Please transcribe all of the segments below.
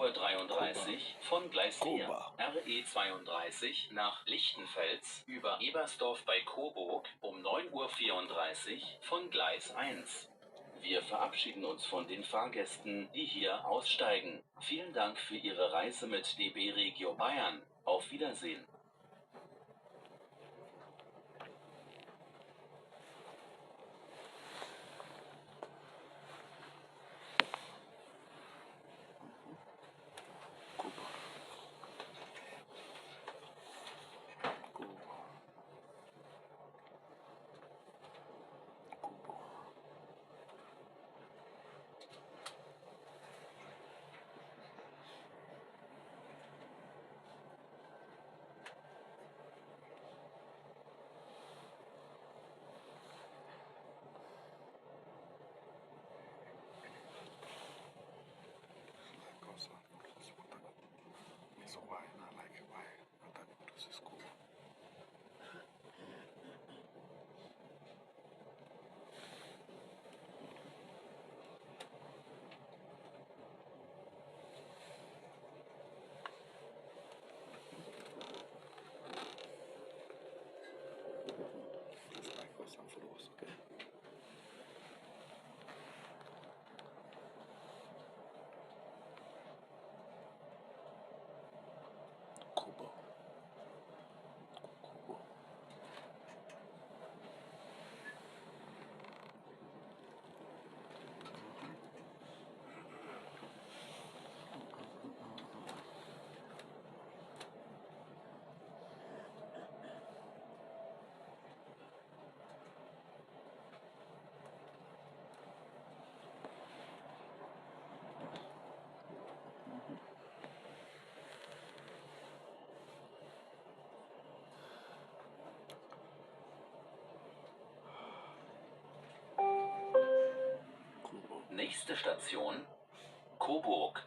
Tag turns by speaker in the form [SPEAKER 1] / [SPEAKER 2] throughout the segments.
[SPEAKER 1] 9:33 Uhr von Gleis 4 RE 32 nach Lichtenfels über Ebersdorf bei Coburg um 9:34 Uhr von Gleis 1. Wir verabschieden uns von den Fahrgästen, die hier aussteigen. Vielen Dank für Ihre Reise mit DB Regio Bayern. Auf Wiedersehen. Nächste Station, Coburg.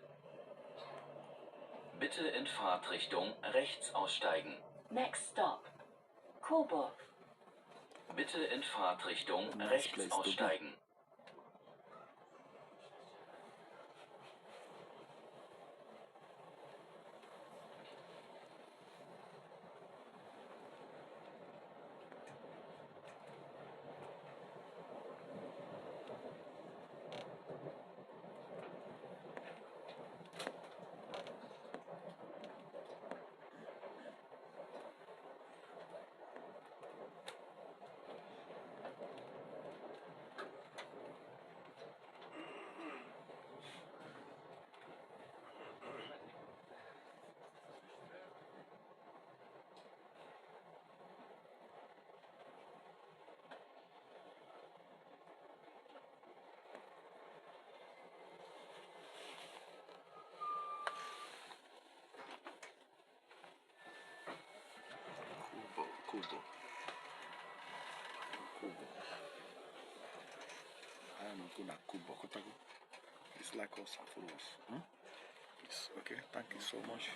[SPEAKER 1] Bitte in Fahrtrichtung rechts aussteigen.
[SPEAKER 2] Next stop, Coburg.
[SPEAKER 1] Bitte in Fahrtrichtung rechts aussteigen.
[SPEAKER 3] It's like us and follow us. It's okay. Thank you so much.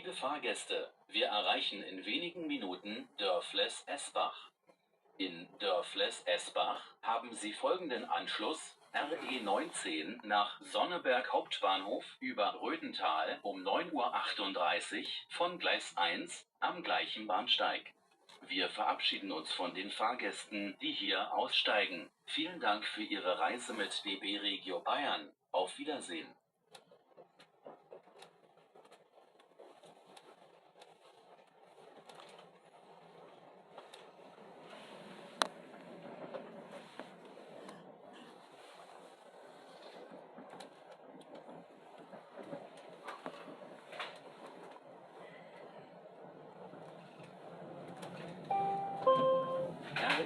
[SPEAKER 1] Liebe Fahrgäste, wir erreichen in wenigen Minuten Dörfles-Esbach. In Dörfles-Esbach haben Sie folgenden Anschluss: RE 19 nach Sonneberg Hauptbahnhof über Rödental um 9:38 Uhr von Gleis 1 am gleichen Bahnsteig. Wir verabschieden uns von den Fahrgästen, die hier aussteigen. Vielen Dank für Ihre Reise mit DB Regio Bayern. Auf Wiedersehen.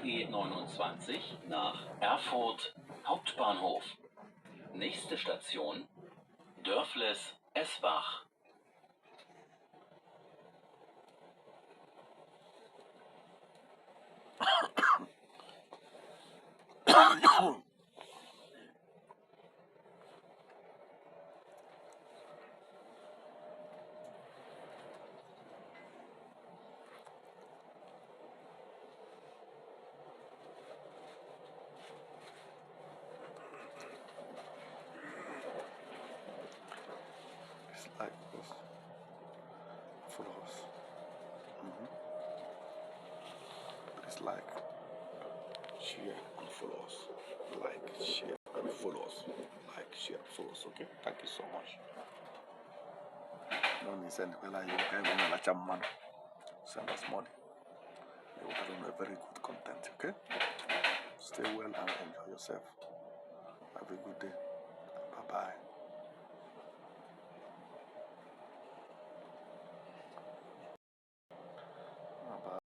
[SPEAKER 1] RE 29 nach Erfurt Hauptbahnhof. Nächste Station Dörfles-Esbach.
[SPEAKER 3] It's like this. Follow us. It's like share and follow us. Like, share and follow us. Like, share, follow us. Okay? Thank you so much. No need send send us money. You will have a very good content. Okay? Stay well and enjoy yourself. Have a good day. Bye bye.